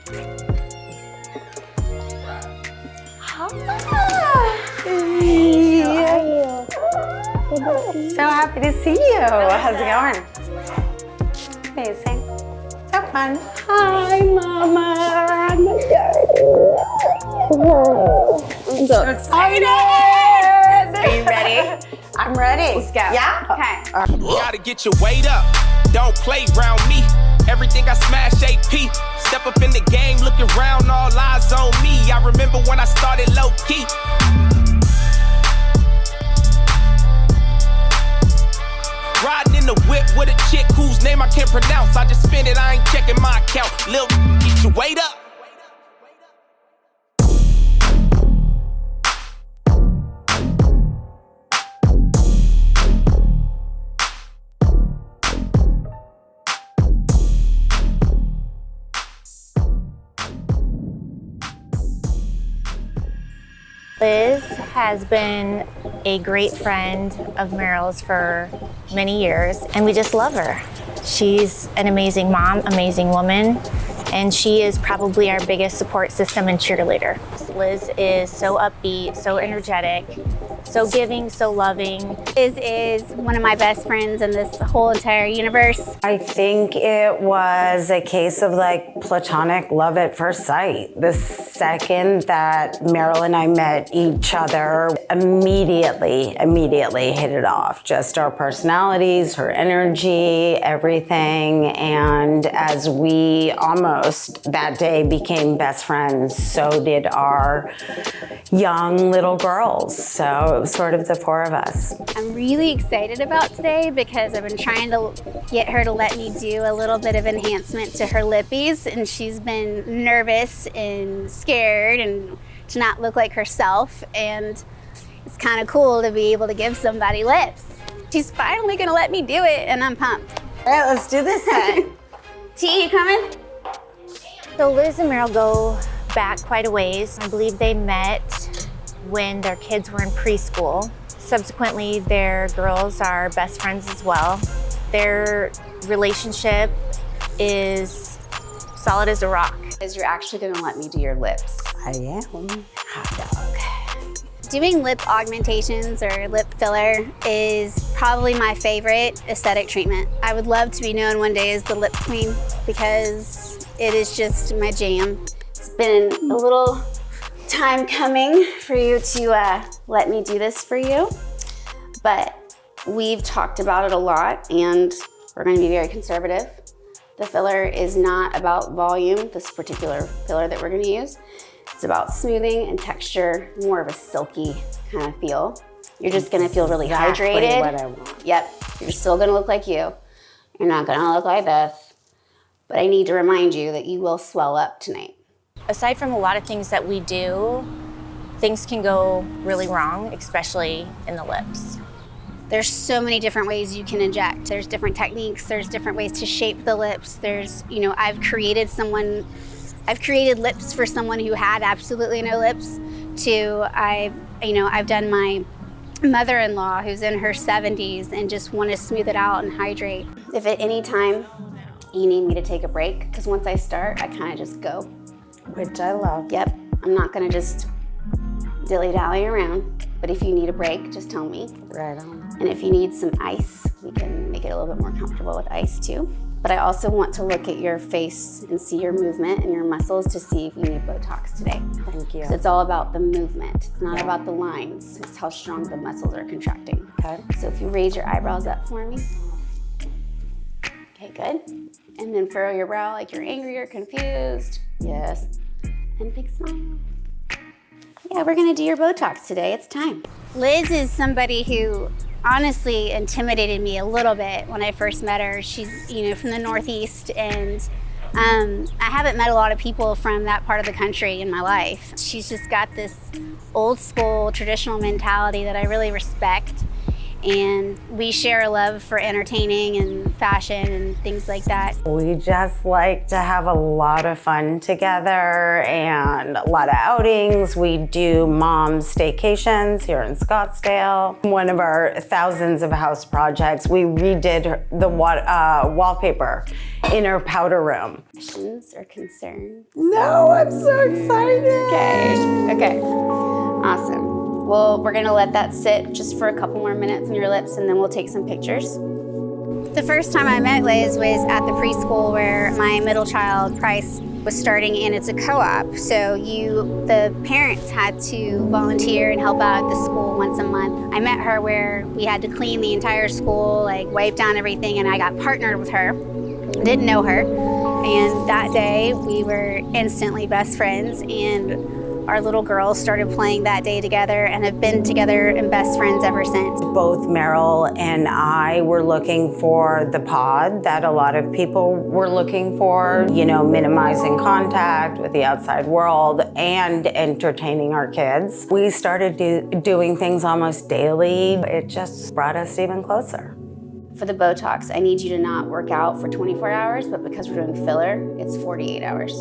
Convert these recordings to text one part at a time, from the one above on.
So happy to see you. How's it going? Amazing. So fun. Hi, Mama. I'm so excited. Are you ready? I'm ready. Let's go. Yeah? Okay. Gotta get your weight up. Don't play round me. Everything I smash AP. Step up in the game, looking around, all eyes on me. I remember when I started low key. Riding in the whip with a chick whose name I can't pronounce. I just spend it, I ain't checking my account. Lil, get your weight up. Liz has been a great friend of Merrill's for many years, and we just love her. She's an amazing mom, amazing woman, and she is probably our biggest support system and cheerleader. Liz is so upbeat, so energetic, so giving, so loving. Liz is one of my best friends in this whole entire universe. I think it was a case of like platonic love at first sight. The second that Merrill and I met each other, immediately hit it off. Just our personalities, her energy, everything. And as we almost that day became best friends, so did our young little girls. So it was sort of the four of us. I'm really excited about today because I've been trying to get her to let me do a little bit of enhancement to her lippies, and she's been nervous and scared and to not look like herself, and it's kind of cool to be able to give somebody lips. She's finally gonna let me do it, and I'm pumped. All right, let's do this then. T, you coming? So Liz and Merrill go back quite a ways. I believe they met when their kids were in preschool. Subsequently, their girls are best friends as well. Their relationship is solid as a rock. You're actually gonna let me do your lips. I am. Hot dog. Doing lip augmentations or lip filler is probably my favorite aesthetic treatment. I would love to be known one day as the lip queen because it is just my jam. It's been a little time coming for you to let me do this for you, but we've talked about it a lot and we're going to be very conservative. The filler is not about volume, this particular filler that we're going to use. It's about smoothing and texture, more of a silky kind of feel. You're just going to feel really hydrated. What I want. Yep, you're still going to look like you. You're not going to look like this, but I need to remind you that you will swell up tonight. Aside from a lot of things that we do, things can go really wrong, especially in the lips. There's so many different ways you can inject. There's different techniques. There's different ways to shape the lips. There's, I've created lips for someone who had absolutely no lips to I've done my mother-in-law who's in her 70s and just want to smooth it out and hydrate. If at any time you need me to take a break, because once I start, I kind of just go. Which I love. Yep, I'm not gonna just dilly-dally around, but if you need a break, just tell me. Right on. And if you need some ice, we can make it a little bit more comfortable with ice too. But I also want to look at your face and see your movement and your muscles to see if you need Botox today. Thank you. It's all about the movement. It's not about the lines. It's how strong the muscles are contracting. Okay. So if you raise your eyebrows up for me. Okay, good. And then furrow your brow like you're angry or confused. Yes. And big smile. Yeah, we're gonna do your Botox today. It's time. Liz is somebody who honestly intimidated me a little bit when I first met her. She's, from the Northeast, and I haven't met a lot of people from that part of the country in my life. She's just got this old school traditional mentality that I really respect. and we share a love for entertaining and fashion and things like that. We just like to have a lot of fun together and a lot of outings. We do mom staycations here in Scottsdale. One of our thousands of house projects, we redid the wallpaper in her powder room. Questions or concerns? No, I'm so excited. Okay. Awesome. Well, we're gonna let that sit just for a couple more minutes on your lips, and then we'll take some pictures. The first time I met Liz was at the preschool where my middle child, Price, was starting, and it's a co-op. So the parents had to volunteer and help out at the school once a month. I met her where we had to clean the entire school, like wipe down everything, and I got partnered with her. Didn't know her. And that day we were instantly best friends, and our little girls started playing that day together and have been together and best friends ever since. Both Merrill and I were looking for the pod that a lot of people were looking for, minimizing contact with the outside world and entertaining our kids. We started doing things almost daily. It just brought us even closer. For the Botox, I need you to not work out for 24 hours, but because we're doing filler, it's 48 hours.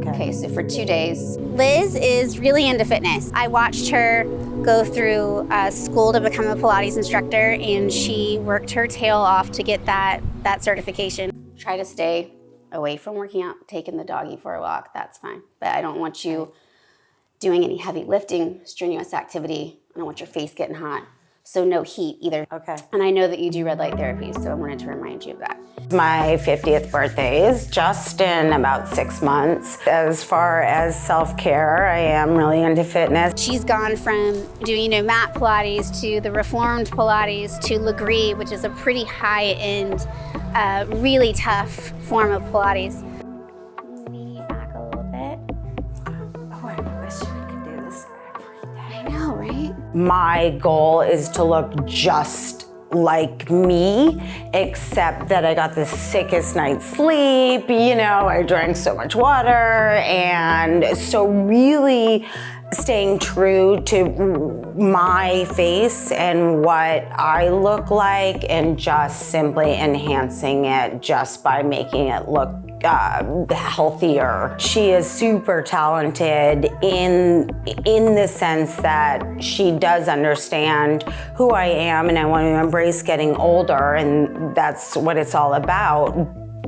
Okay, so for 2 days. Liz is really into fitness. I watched her go through school to become a Pilates instructor, and she worked her tail off to get that certification. Try to stay away from working out, taking the doggy for a walk, that's fine. But I don't want you doing any heavy lifting, strenuous activity. I don't want your face getting hot. So no heat either. Okay. And I know that you do red light therapy, so I wanted to remind you of that. My 50th birthday is just in about 6 months. As far as self-care, I am really into fitness. She's gone from doing, mat Pilates to the reformed Pilates to Legree, which is a pretty high-end, really tough form of Pilates. Lean you back a little bit. Oh, I wish we could do this every day. I know, right? My goal is to look just like me, except that I got the sickest night's sleep, I drank so much water, and so really staying true to my face and what I look like and just simply enhancing it just by making it look healthier. She is super talented in the sense that she does understand who I am, and I want to embrace getting older, and that's what it's all about,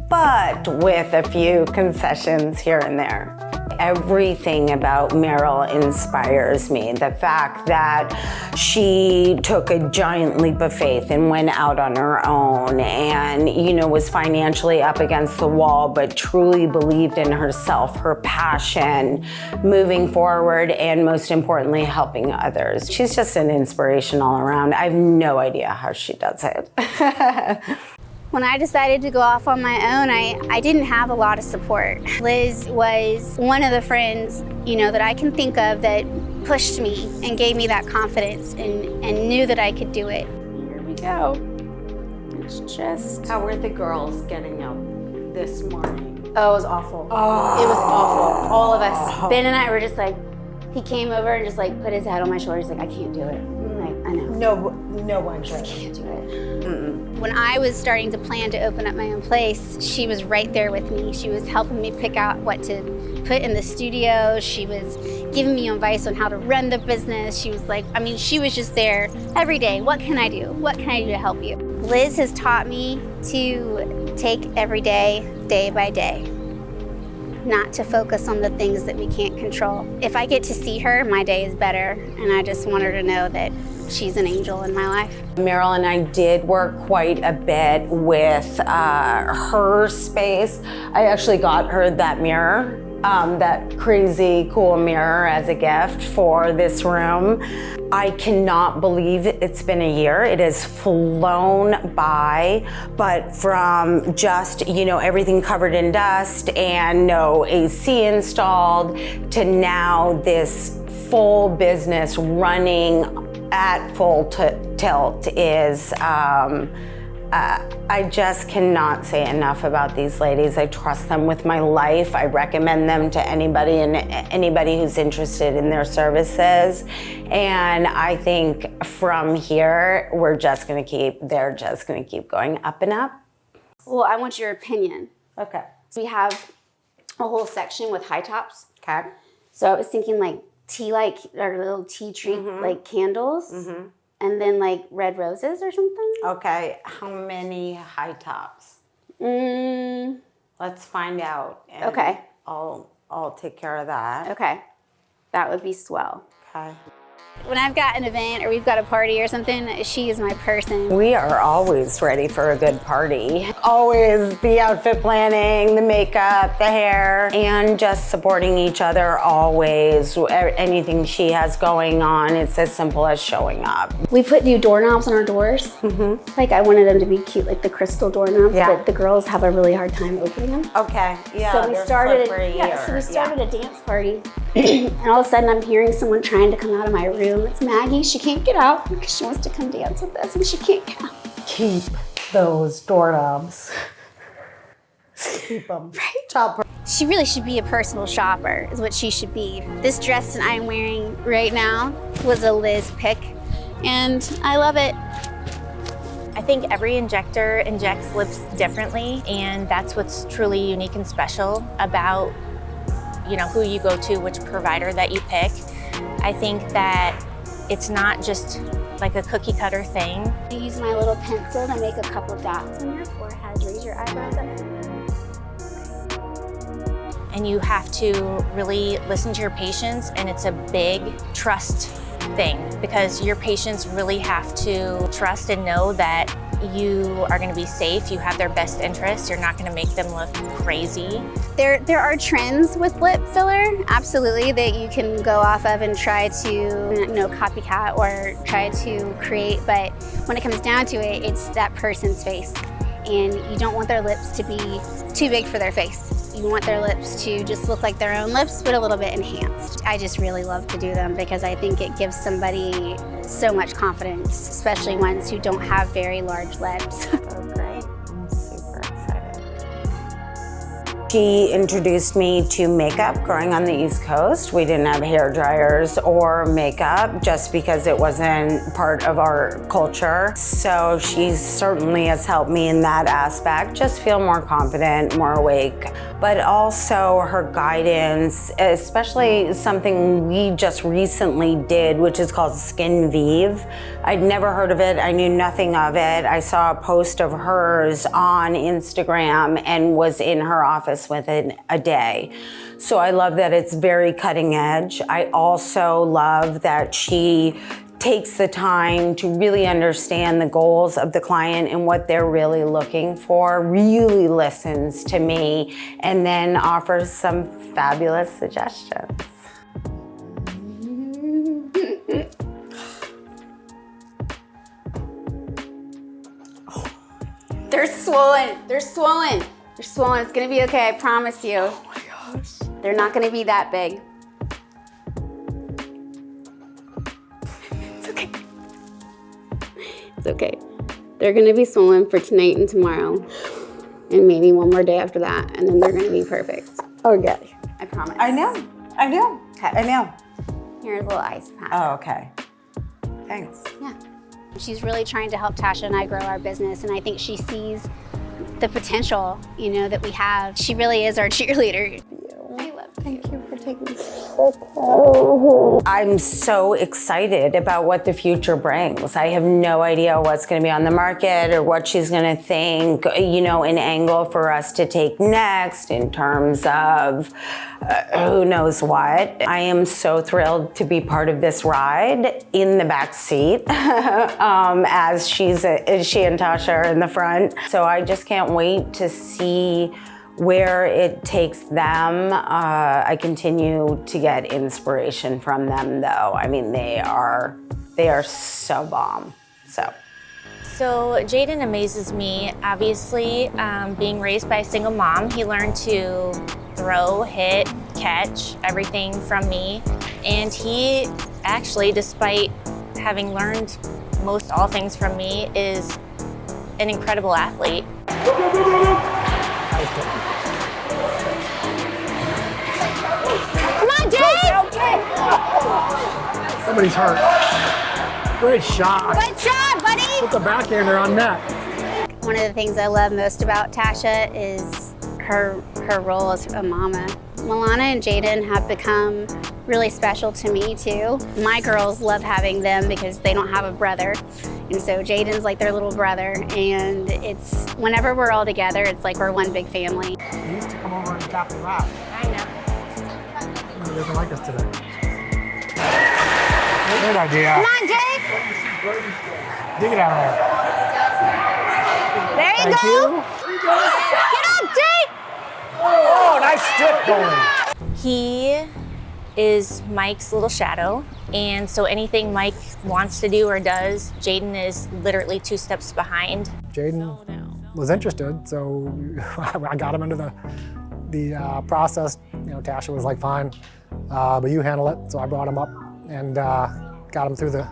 but with a few concessions here and there. Everything about Merrill inspires me. The fact that she took a giant leap of faith and went out on her own and, was financially up against the wall, but truly believed in herself, her passion, moving forward, and most importantly, helping others. She's just an inspiration all around. I have no idea how she does it. When I decided to go off on my own, I didn't have a lot of support. Liz was one of the friends, that I can think of that pushed me and gave me that confidence and knew that I could do it. Here we go. It's just... How were the girls getting up this morning? Oh, it was awful. Oh. It was awful. All of us. Ben and I were just like, he came over and just put his head on my shoulder. He's like, I can't do it. I'm like, I know. No one I just can't do it. When I was starting to plan to open up my own place, she was right there with me. She was helping me pick out what to put in the studio. She was giving me advice on how to run the business. She was she was just there every day. What can I do? What can I do to help you? Liz has taught me to take every day, day by day, not to focus on the things that we can't control. If I get to see her, my day is better, and I just want her to know that she's an angel in my life. Merrill and I did work quite a bit with her space. I actually got her that mirror, that crazy cool mirror as a gift for this room. I cannot believe it's been a year. It has flown by, but from just, everything covered in dust and no AC installed to now this full business running at full tilt is I just cannot say enough about these ladies. I trust them with my life. I recommend them to anybody and anybody who's interested in their services. And I think from here, they're just gonna keep going up and up. Well, I want your opinion. Okay. We have a whole section with high tops. Okay. So I was thinking like or little tea tree like candles. And then like red roses or something. Okay, how many high tops? Let's find out. And Okay. I'll take care of that. Okay. That would be swell. Okay. When I've got an event or we've got a party or something, she is my person. We are always ready for a good party. Always the outfit planning, the makeup, the hair, and just supporting each other always. Anything she has going on, it's as simple as showing up. We put new doorknobs on our doors. Like I wanted them to be cute, like the crystal doorknobs, but the girls have a really hard time opening them. Okay, yeah, So we started a dance party. And all of a sudden I'm hearing someone trying to come out of my room. It's Maggie. She can't get out because she wants to come dance with us and she can't get out. Keep those doorknobs. Keep them. Right? She really should be a personal shopper, is what she should be. This dress that I'm wearing right now was a Liz pick, and I love it. I think every injector injects lips differently, and that's what's truly unique and special about, you know, who you go to, which provider that you pick. I think that it's not just like a cookie cutter thing. I use my little pencil to make a couple dots on your forehead. Raise your eyebrows up. And you have to really listen to your patients, and it's a big trust thing because your patients really have to trust and know that you are going to be safe, you have their best interests, you're not going to make them look crazy. There are trends with lip filler, absolutely, that you can go off of and try to, copycat or try to create, but when it comes down to it, it's that person's face. And you don't want their lips to be too big for their face. You want their lips to just look like their own lips, but a little bit enhanced. I just really love to do them because I think it gives somebody so much confidence, especially ones who don't have very large lips. Oh, great. I'm super excited. She introduced me to makeup growing on the East Coast. We didn't have hair dryers or makeup just because it wasn't part of our culture. So she certainly has helped me in that aspect, just feel more confident, more awake. But also her guidance, especially something we just recently did, which is called Skin Vive. I'd never heard of it, I knew nothing of it. I saw a post of hers on Instagram and was in her office within a day. So I love that it's very cutting edge. I also love that she takes the time to really understand the goals of the client and what they're really looking for, really listens to me, and then offers some fabulous suggestions. They're swollen. They're swollen. They're swollen. It's gonna be okay, I promise you. Oh my gosh. They're not gonna be that big. It's okay. It's okay. They're gonna be swollen for tonight and tomorrow, and maybe one more day after that, and then they're gonna be perfect. Okay. I promise. I know. Okay. I know. Here's a little ice pack. Oh, okay. Thanks. Yeah. She's really trying to help Tasha and I grow our business, and I think she sees the potential, that we have. She really is our cheerleader. I love you. Thank you for taking this. I'm so excited about what the future brings. I have no idea what's going to be on the market or what she's going to think, an angle for us to take next in terms of who knows what. I am so thrilled to be part of this ride in the back seat as she and Tasha are in the front. So I just can't wait to see where it takes them. I continue to get inspiration from them though. I mean, they are so bomb, so. So Jaden amazes me. Obviously, being raised by a single mom, he learned to throw, hit, catch, everything from me. And he actually, despite having learned most all things from me, is an incredible athlete. Come on, Jake! Somebody's hurt. Great shot. Good job, buddy! Put the backhander on net. One of the things I love most about Tasha is her role as a mama. Milana and Jaden have become really special to me too. My girls love having them because they don't have a brother. And so Jaden's like their little brother, and it's whenever we're all together, it's like we're one big family. He used to come over and tap the lap. I know. He doesn't like us today. Good idea. Come on, Jake! Dig it out of there. There you Thank go! you. Get up, Jake! Oh, nice stick going. He is Mike's little shadow, and so anything Mike wants to do or does, Jaden is literally 2 steps behind. Jaden was interested, so I got him into the process. You know, Tasha was like, fine, but you handle it. So I brought him up and got him through the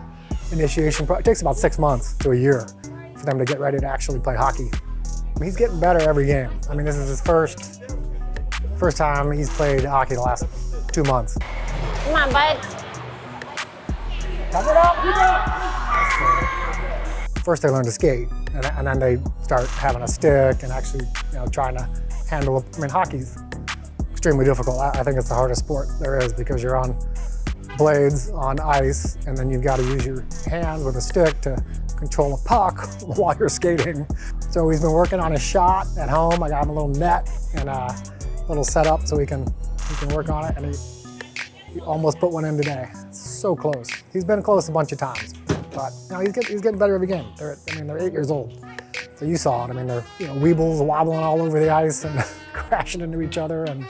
initiation. It takes about 6 months to a year for them to get ready to actually play hockey. He's getting better every game. I mean, this is his first time he's played hockey the last 2 months. Come on, bud. Cover it up, First they learn to skate, and then they start having a stick and actually, trying to handle. I mean, hockey's extremely difficult. I think it's the hardest sport there is because you're on blades on ice, and then you've got to use your hands with a stick to control a puck while you're skating. So he's been working on his shot at home. I got him a little net and a little setup so he can work on it, and he almost put one in today. So close. He's been close a bunch of times, but he's getting better every game. They're 8 years old, so you saw it. I mean, they're weebles wobbling all over the ice and crashing into each other, and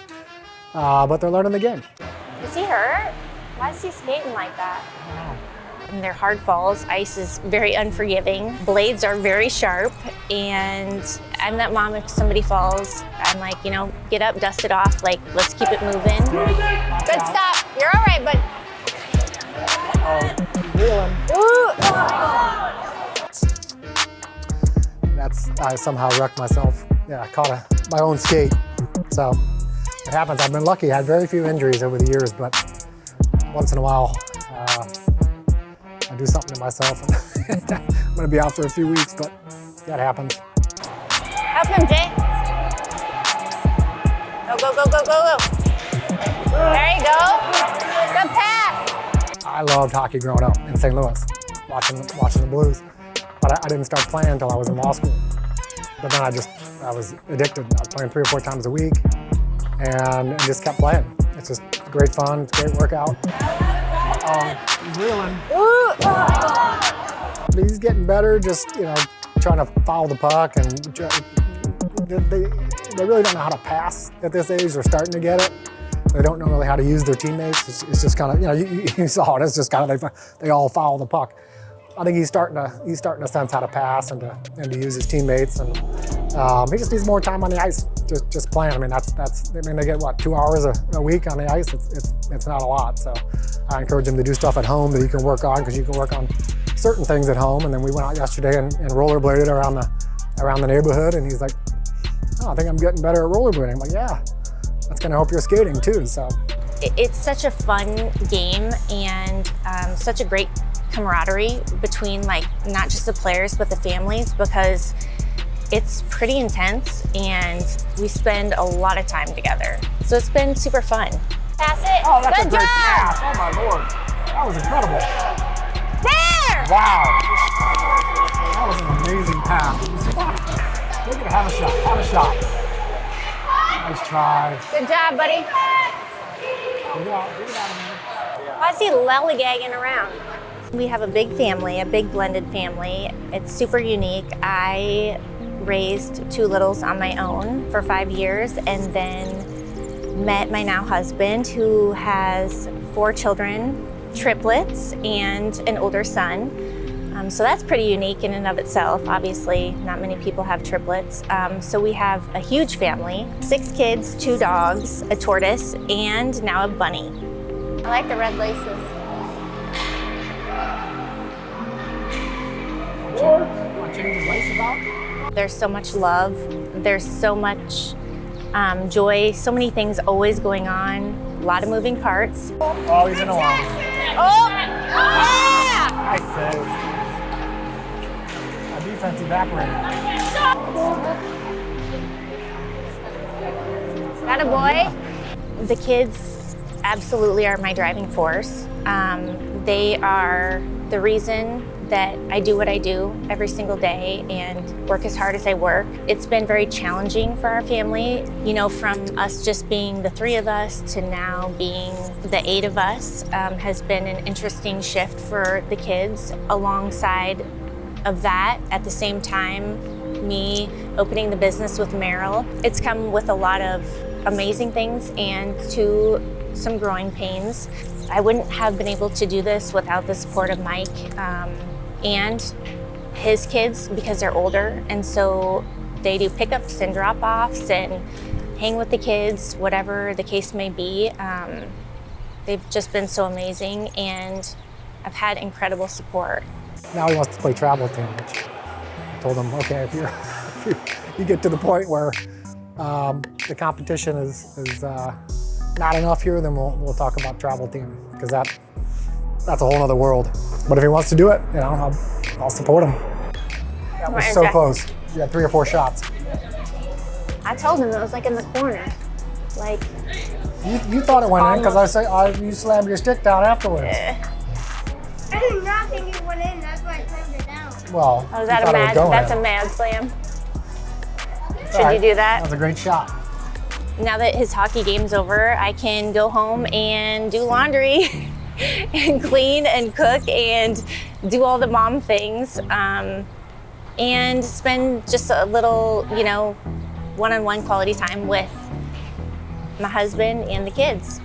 but they're learning the game. Is he hurt? Why is he skating like that? And they're hard falls. Ice is very unforgiving. Blades are very sharp, and I'm that mom if somebody falls, I'm like, get up, dust it off, like, let's keep it moving. Good stop. You're all right, bud. Reeling. I somehow wrecked myself. Yeah, I caught my own skate. So it happens. I've been lucky. I had very few injuries over the years, but once in a while, I do something to myself. I'm going to be out for a few weeks, but that happens. Help him, Jay. Go, go, go, go, go, go. There you go. Good pass. I loved hockey growing up in St. Louis, watching the Blues. But I didn't start playing until I was in law school. But then I was addicted. I was playing 3 or 4 times a week and just kept playing. It's just great fun, it's a great workout. He's reeling. He's getting better, just trying to foul the puck, and they really don't know how to pass at this age. They're starting to get it. They don't know really how to use their teammates. It's just kind of, you saw it. It's just kind of they all foul the puck. I think he's starting to sense how to pass and to use his teammates, and he just needs more time on the ice, just playing. I mean, they get 2 hours a week on the ice. It's not a lot. So I encourage him to do stuff at home that he can work on, because you can work on certain things at home. And then we went out yesterday and rollerbladed around the neighborhood, and he's like, "Oh, I think I'm getting better at rollerblading." I'm like, "Yeah, that's going to help your skating too." So it's such a fun game, and such a great camaraderie between not just the players but the families, because it's pretty intense and we spend a lot of time together. So it's been super fun. Pass it. Oh, that's Good a great job. pass. Oh my Lord. That was incredible. There! Wow. That was an amazing pass. Look at it. Have a shot. Have a shot. Nice try. Good job, buddy. Get it out of there. Why is he lollygagging around? We have a big family, a big blended family. It's super unique. I raised 2 littles on my own for 5 years, and then met my now husband, who has 4 children, triplets, and an older son. So that's pretty unique in and of itself. Obviously, not many people have triplets. So we have a huge family, 6 kids, 2 dogs, a tortoise, and now a bunny. I like the red laces. Want to change his laces out? There's so much love. There's so much joy, so many things always going on, a lot of moving parts. Oh, he's in the wall. Oh! Yeah! Nice save. Our defense evaporated. Got a boy. The kids absolutely are my driving force. They are the reason that I do what I do every single day and work as hard as I work. It's been very challenging for our family, you know, from us just being the 3 of us to now being the 8 of us has been an interesting shift for the kids. Alongside of that, at the same time, me opening the business with Merrill, it's come with a lot of amazing things and to some growing pains. I wouldn't have been able to do this without the support of Mike and his kids because they're older, and so they do pickups and drop-offs and hang with the kids, whatever the case may be. They've just been so amazing, and I've had incredible support. Now he wants to play travel team, which I told him, okay, if you get to the point where the competition is not enough here, then we'll talk about travel team, because that's a whole other world. But if he wants to do it, you know, I'll support him. That was so close. You had 3 or 4 shots. I told him it was like in the corner. Like you thought it went in because you slammed your stick down afterwards. I did not think it went in. That's why I slammed it down. Well, that's a mad slam. Should you do that? That was a great shot. Now that his hockey game's over, I can go home and do laundry and clean and cook and do all the mom things and spend just a little, you know, one-on-one quality time with my husband and the kids.